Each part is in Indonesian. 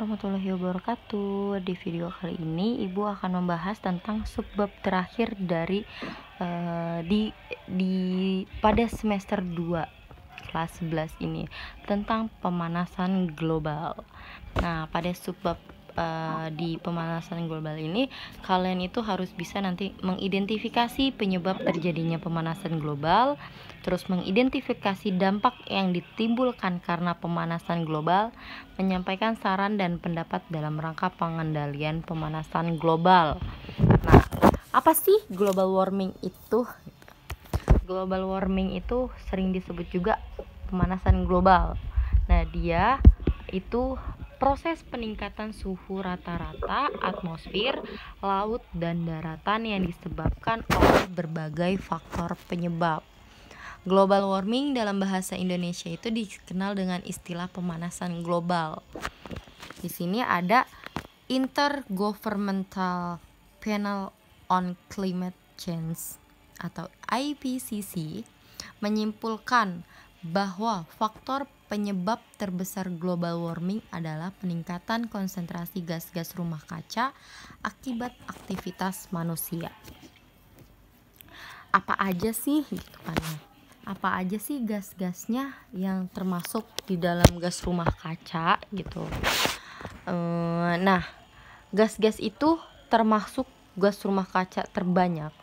warahmatullahi wabarakatuh. Di video kali ini Ibu akan membahas tentang subbab terakhir dari pada semester 2 kelas 11 ini, tentang pemanasan global. Nah, pada subbab di pemanasan global ini, kalian itu harus bisa nanti mengidentifikasi penyebab terjadinya pemanasan global, terus mengidentifikasi dampak yang ditimbulkan karena pemanasan global, menyampaikan saran dan pendapat dalam rangka pengendalian pemanasan global. Nah, apa sih global warming itu? Global warming itu sering disebut juga pemanasan global. Nah, dia itu proses peningkatan suhu rata-rata atmosfer, laut, dan daratan yang disebabkan oleh berbagai faktor penyebab. Global warming dalam bahasa Indonesia itu dikenal dengan istilah pemanasan global. Di sini ada Intergovernmental Panel on Climate Change atau IPCC menyimpulkan bahwa faktor penyebab terbesar global warming adalah peningkatan konsentrasi gas-gas rumah kaca akibat aktivitas manusia. Apa aja sih gitu kan? Apa aja sih gas-gasnya yang termasuk di dalam gas rumah kaca gitu? Nah, gas-gas itu termasuk gas rumah kaca terbanyak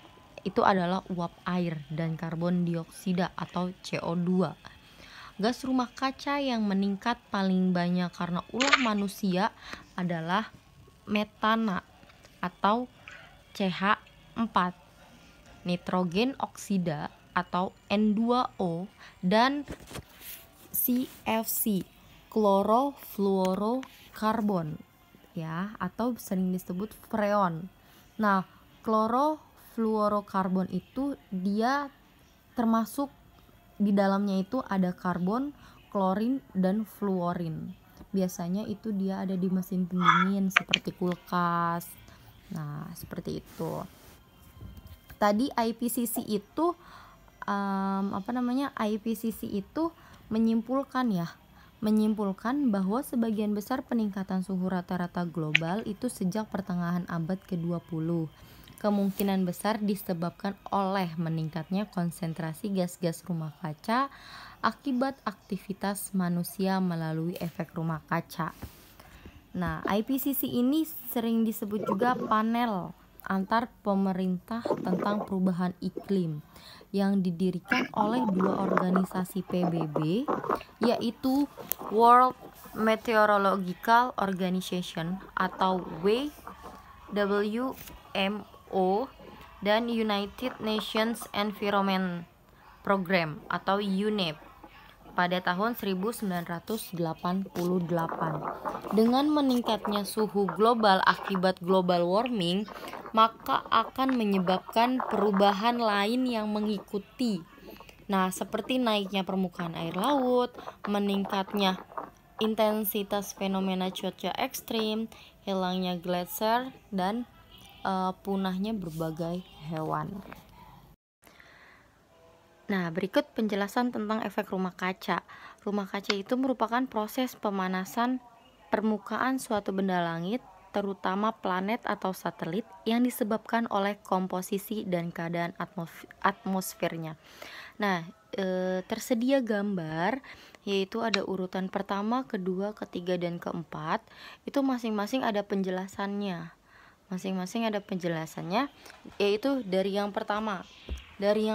itu adalah uap air dan karbon dioksida atau CO2. Gas rumah kaca yang meningkat paling banyak karena ulah manusia adalah metana atau CH4, nitrogen oksida atau N2O, dan CFC, klorofluorokarbon ya, atau sering disebut freon. Nah, klorofluorokarbon itu dia termasuk di dalamnya itu ada karbon, klorin, dan fluorin. Biasanya itu dia ada di mesin pendingin seperti kulkas. Nah, seperti itu. Tadi IPCC itu IPCC itu menyimpulkan bahwa sebagian besar peningkatan suhu rata-rata global itu sejak pertengahan abad ke-20 kemungkinan besar disebabkan oleh meningkatnya konsentrasi gas-gas rumah kaca akibat aktivitas manusia melalui efek rumah kaca. Nah, IPCC ini sering disebut juga panel antar pemerintah tentang perubahan iklim yang didirikan oleh dua organisasi PBB, yaitu World Meteorological Organization atau WMO dan United Nations Environment Program atau UNEP pada tahun 1988. Dengan meningkatnya suhu global akibat global warming, maka akan menyebabkan perubahan lain yang mengikuti. Nah, seperti naiknya permukaan air laut, meningkatnya intensitas fenomena cuaca ekstrim, hilangnya gletser, dan punahnya berbagai hewan. Nah, berikut penjelasan tentang efek rumah kaca. Rumah kaca itu merupakan proses pemanasan permukaan suatu benda langit, terutama planet atau satelit, yang disebabkan oleh komposisi dan keadaan atmosfernya. Nah, tersedia gambar, yaitu ada urutan pertama, kedua, ketiga, dan keempat. Itu masing-masing ada penjelasannya. Yaitu dari yang pertama. Dari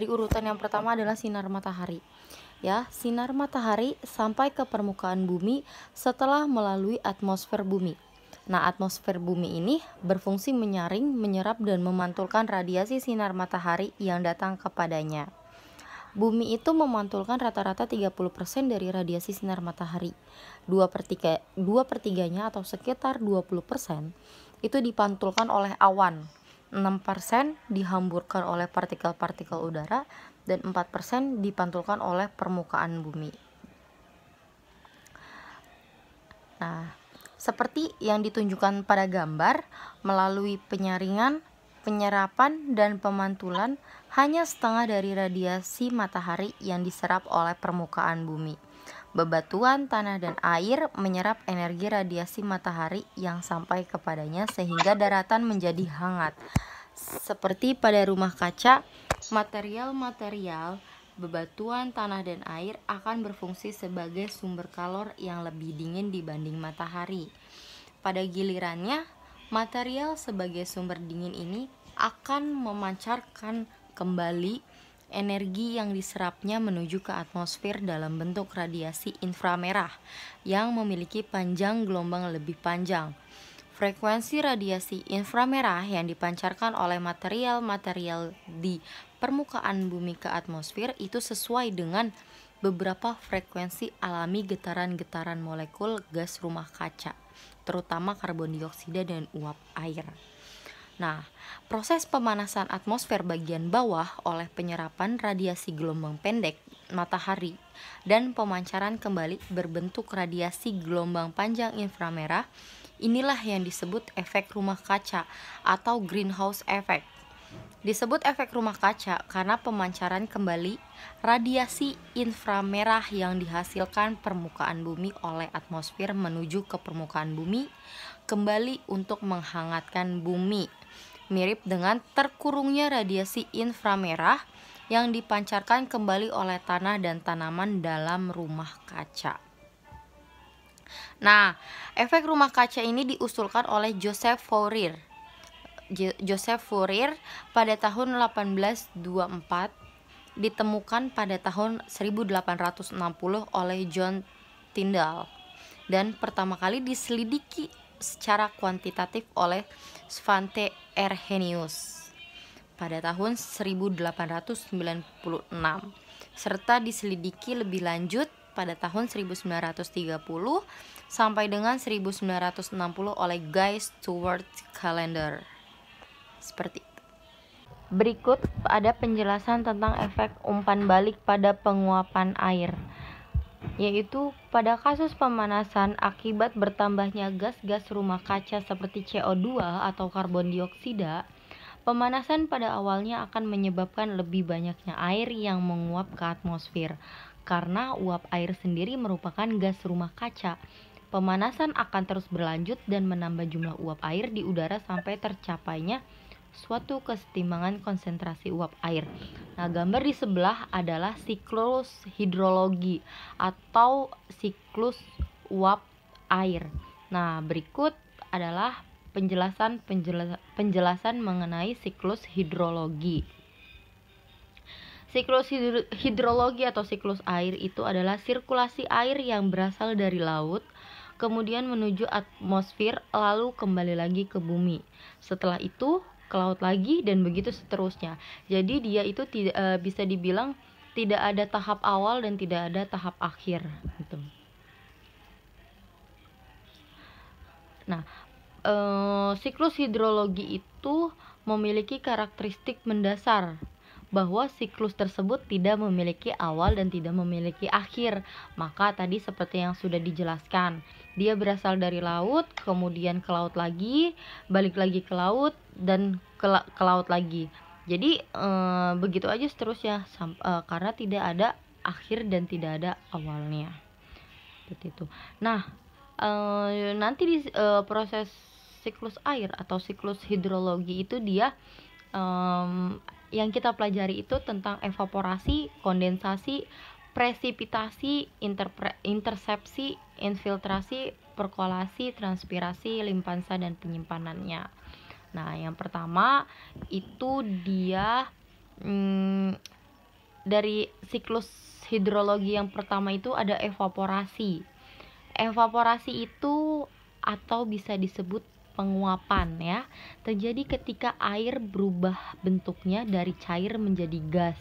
urutan yang pertama adalah sinar matahari. Ya, sinar matahari sampai ke permukaan bumi setelah melalui atmosfer bumi. Nah, atmosfer bumi ini berfungsi menyaring, menyerap, dan memantulkan radiasi sinar matahari yang datang kepadanya. Bumi itu memantulkan rata-rata 30% dari radiasi sinar matahari. 2/3-nya atau sekitar 20% itu dipantulkan oleh awan. 6% dihamburkan oleh partikel-partikel udara, dan 4% dipantulkan oleh permukaan bumi. Nah, seperti yang ditunjukkan pada gambar, melalui penyaringan, penyerapan, dan pemantulan, hanya setengah dari radiasi matahari yang diserap oleh permukaan bumi. Bebatuan, tanah, dan air menyerap energi radiasi matahari yang sampai kepadanya sehingga daratan menjadi hangat. Seperti pada rumah kaca, material-material bebatuan, tanah, dan air akan berfungsi sebagai sumber kalor yang lebih dingin dibanding matahari. Pada gilirannya, material sebagai sumber dingin ini akan memancarkan kembali energi yang diserapnya menuju ke atmosfer dalam bentuk radiasi inframerah yang memiliki panjang gelombang lebih panjang. Frekuensi radiasi inframerah yang dipancarkan oleh material-material di permukaan bumi ke atmosfer itu sesuai dengan beberapa frekuensi alami getaran-getaran molekul gas rumah kaca, terutama karbon dioksida dan uap air. Nah, proses pemanasan atmosfer bagian bawah oleh penyerapan radiasi gelombang pendek matahari dan pemancaran kembali berbentuk radiasi gelombang panjang inframerah, inilah yang disebut efek rumah kaca atau greenhouse effect. Disebut efek rumah kaca karena pemancaran kembali radiasi inframerah yang dihasilkan permukaan bumi oleh atmosfer menuju ke permukaan bumi kembali untuk menghangatkan bumi. Mirip dengan terkurungnya radiasi inframerah yang dipancarkan kembali oleh tanah dan tanaman dalam rumah kaca. Nah, efek rumah kaca ini diusulkan oleh Joseph Fourier pada tahun 1824, ditemukan pada tahun 1860 oleh John Tyndall, dan pertama kali diselidiki secara kuantitatif oleh Svante Arrhenius pada tahun 1896, serta diselidiki lebih lanjut pada tahun 1930 sampai dengan 1960 oleh Guy Stewart Callendar. Seperti itu. Berikut ada penjelasan tentang efek umpan balik pada penguapan air, yaitu pada kasus pemanasan akibat bertambahnya gas-gas rumah kaca seperti CO2 atau karbon dioksida, pemanasan pada awalnya akan menyebabkan lebih banyaknya air yang menguap ke atmosfer. Karena uap air sendiri merupakan gas rumah kaca, pemanasan akan terus berlanjut dan menambah jumlah uap air di udara sampai tercapainya suatu kesetimbangan konsentrasi uap air. Nah, gambar di sebelah adalah siklus hidrologi atau siklus uap air. Nah, berikut adalah penjelasan mengenai siklus hidrologi. Siklus hidrologi atau siklus air itu adalah sirkulasi air yang berasal dari laut, kemudian menuju atmosfer, lalu kembali lagi ke bumi. Setelah itu ke laut lagi, dan begitu seterusnya. Jadi dia itu tidak bisa dibilang tidak ada tahap awal dan tidak ada tahap akhir gitu. Nah, siklus hidrologi itu memiliki karakteristik mendasar bahwa siklus tersebut tidak memiliki awal dan tidak memiliki akhir. Maka tadi seperti yang sudah dijelaskan, dia berasal dari laut, kemudian ke laut lagi, balik lagi ke laut, dan ke laut lagi. Jadi begitu aja seterusnya, karena tidak ada akhir dan tidak ada awalnya. Seperti itu. Nah, nanti di proses siklus air atau siklus hidrologi itu dia yang kita pelajari itu tentang evaporasi, kondensasi, presipitasi, intersepsi, infiltrasi, perkolasi, transpirasi, limpansa, dan penyimpanannya. Nah, yang pertama itu dia dari siklus hidrologi yang pertama itu ada evaporasi. Evaporasi itu atau bisa disebut penguapan ya, terjadi ketika air berubah bentuknya dari cair menjadi gas.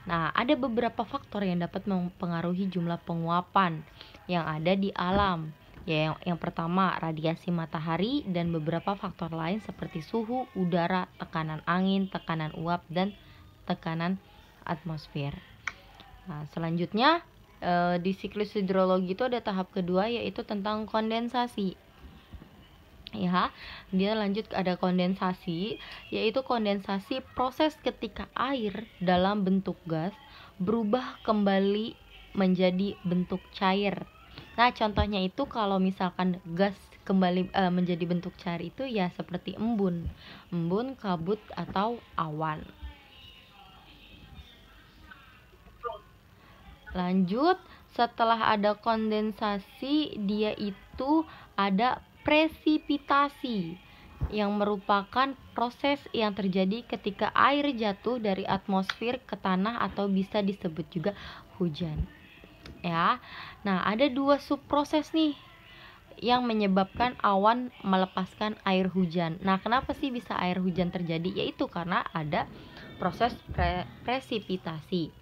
Nah, ada beberapa faktor yang dapat mempengaruhi jumlah penguapan yang ada di alam. Ya, yang pertama radiasi matahari dan beberapa faktor lain seperti suhu udara, tekanan angin, tekanan uap, dan tekanan atmosfer. Nah, selanjutnya di siklus hidrologi itu ada tahap kedua, yaitu tentang kondensasi. Ya, dia lanjut ada kondensasi, yaitu kondensasi proses ketika air dalam bentuk gas berubah kembali menjadi bentuk cair. Nah, contohnya itu kalau misalkan gas kembali menjadi bentuk cair itu ya seperti embun, kabut atau awan. Lanjut, setelah ada kondensasi, dia itu ada presipitasi, yang merupakan proses yang terjadi ketika air jatuh dari atmosfer ke tanah atau bisa disebut juga hujan. Ya. Nah, ada 2 subproses nih yang menyebabkan awan melepaskan air hujan. Nah, kenapa sih bisa air hujan terjadi? Yaitu karena ada proses presipitasi.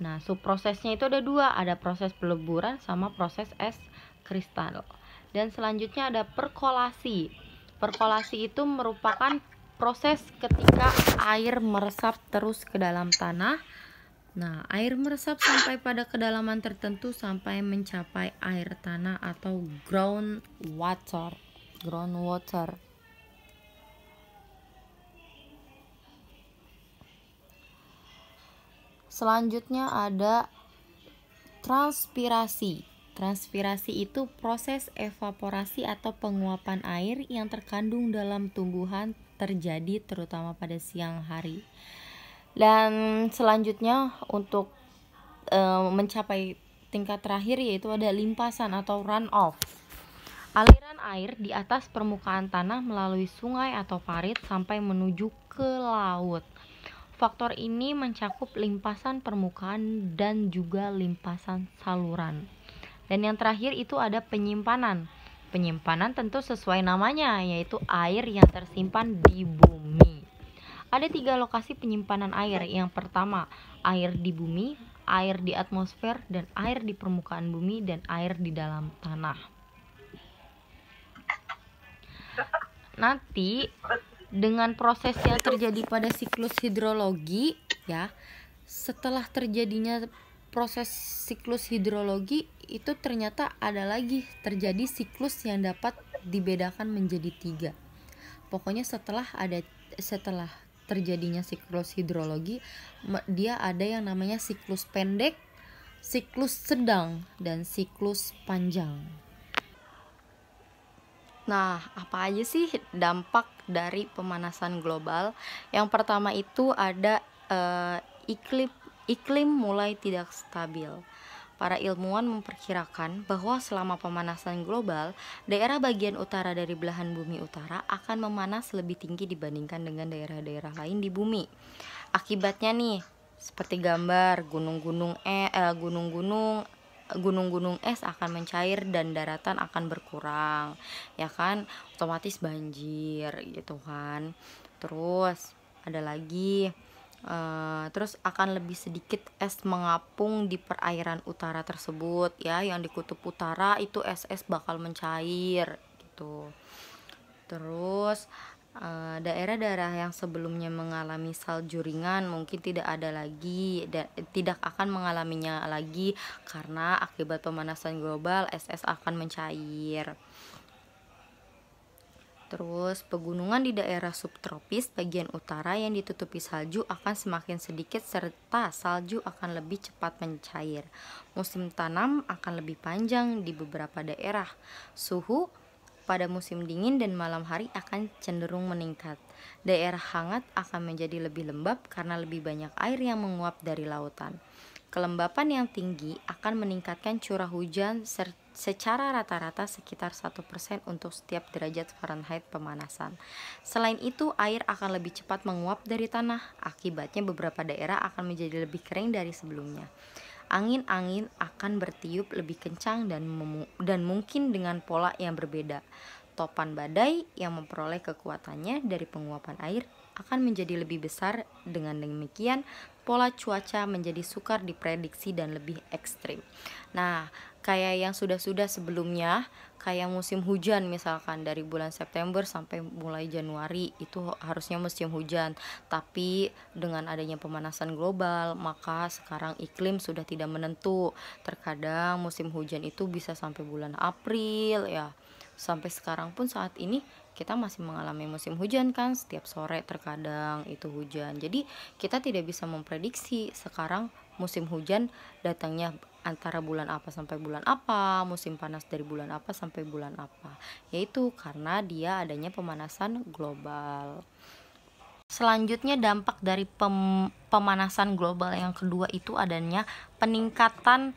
Nah, subprosesnya itu ada 2, ada proses peleburan sama proses es kristal. Dan selanjutnya ada perkolasi. Perkolasi itu merupakan proses ketika air meresap terus ke dalam tanah. Nah, air meresap sampai pada kedalaman tertentu sampai mencapai air tanah atau groundwater. Selanjutnya ada transpirasi. Transpirasi itu proses evaporasi atau penguapan air yang terkandung dalam tumbuhan terjadi terutama pada siang hari. Dan selanjutnya untuk mencapai tingkat terakhir yaitu ada limpasan atau runoff. Aliran air di atas permukaan tanah melalui sungai atau parit sampai menuju ke laut. Faktor ini mencakup limpasan permukaan dan juga limpasan saluran. Dan yang terakhir itu ada penyimpanan. Penyimpanan tentu sesuai namanya, yaitu air yang tersimpan di bumi. Ada 3 lokasi penyimpanan air. Yang pertama, air di bumi, air di atmosfer, dan air di permukaan bumi, dan air di dalam tanah. Nanti dengan proses yang terjadi pada siklus hidrologi ya, setelah terjadinya proses siklus hidrologi itu ternyata ada lagi terjadi siklus yang dapat dibedakan menjadi 3. Pokoknya setelah terjadinya siklus hidrologi, dia ada yang namanya siklus pendek, siklus sedang, dan siklus panjang. Nah, apa aja sih dampak dari pemanasan global? Yang pertama itu ada iklim mulai tidak stabil. Para ilmuwan memperkirakan bahwa selama pemanasan global, daerah bagian utara dari belahan bumi utara akan memanas lebih tinggi dibandingkan dengan daerah-daerah lain di bumi. Akibatnya nih, seperti gambar gunung-gunung es akan mencair dan daratan akan berkurang, ya kan, otomatis banjir gitu kan. Terus ada lagi terus akan lebih sedikit es mengapung di perairan utara tersebut ya, yang di kutub utara itu es bakal mencair gitu. Terus daerah-daerah yang sebelumnya mengalami salju ringan mungkin tidak akan mengalaminya lagi karena akibat pemanasan global es akan mencair. Terus pegunungan di daerah subtropis bagian utara yang ditutupi salju akan semakin sedikit serta salju akan lebih cepat mencair. Musim tanam akan lebih panjang di beberapa daerah. Suhu pada musim dingin dan malam hari akan cenderung meningkat. Daerah hangat akan menjadi lebih lembab karena lebih banyak air yang menguap dari lautan. Kelembapan yang tinggi akan meningkatkan curah hujan secara rata-rata sekitar 1% untuk setiap derajat Fahrenheit pemanasan. Selain itu, air akan lebih cepat menguap dari tanah. Akibatnya beberapa daerah akan menjadi lebih kering dari sebelumnya. Angin-angin akan bertiup lebih kencang dan mungkin dengan pola yang berbeda. Topan badai yang memperoleh kekuatannya dari penguapan air akan menjadi lebih besar. Dengan demikian, pola cuaca menjadi sukar diprediksi dan lebih ekstrim. Nah, kayak yang sudah-sudah sebelumnya, kayak musim hujan misalkan dari bulan September sampai mulai Januari itu harusnya musim hujan, tapi dengan adanya pemanasan global maka sekarang iklim sudah tidak menentu. Terkadang musim hujan itu bisa sampai bulan April ya. Sampai sekarang pun saat ini kita masih mengalami musim hujan kan, setiap sore terkadang itu hujan. Jadi kita tidak bisa memprediksi sekarang musim hujan datangnya antara bulan apa sampai bulan apa, musim panas dari bulan apa sampai bulan apa, yaitu karena dia adanya pemanasan global. Selanjutnya dampak dari pemanasan global yang kedua itu adanya peningkatan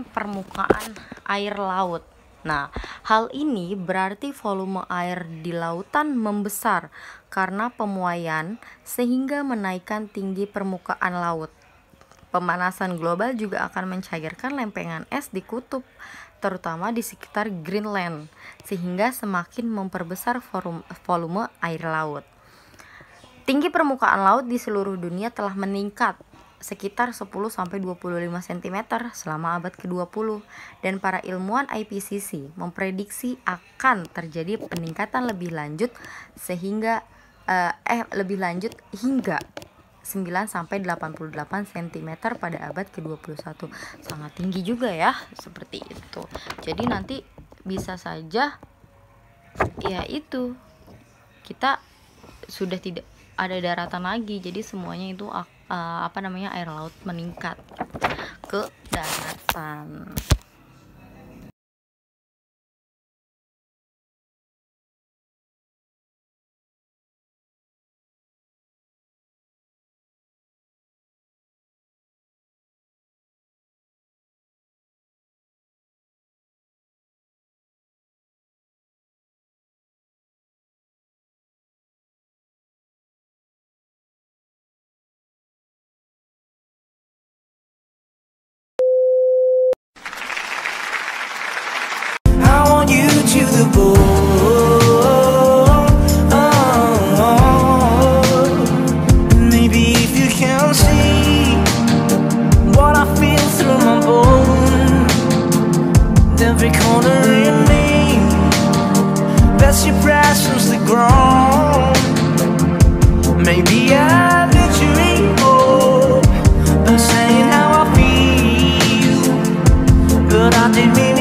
permukaan air laut. Nah, hal ini berarti volume air di lautan membesar karena pemuaian sehingga menaikkan tinggi permukaan laut. Pemanasan global juga akan mencairkan lempengan es di kutub, terutama di sekitar Greenland, sehingga semakin memperbesar volume air laut. Tinggi permukaan laut di seluruh dunia telah meningkat sekitar 10-25 cm selama abad ke-20 dan para ilmuwan IPCC memprediksi akan terjadi peningkatan lebih lanjut hingga 9-88 cm pada abad ke-21. Sangat tinggi juga ya, seperti itu. Jadi nanti bisa saja ya itu kita sudah tidak ada daratan lagi, jadi semuanya itu air laut meningkat ke daratan. To the bone, maybe if you can see what I feel through my bone, every corner in me, that's your presence the ground. Maybe I let you in hope by saying how I feel, but I didn't mean it.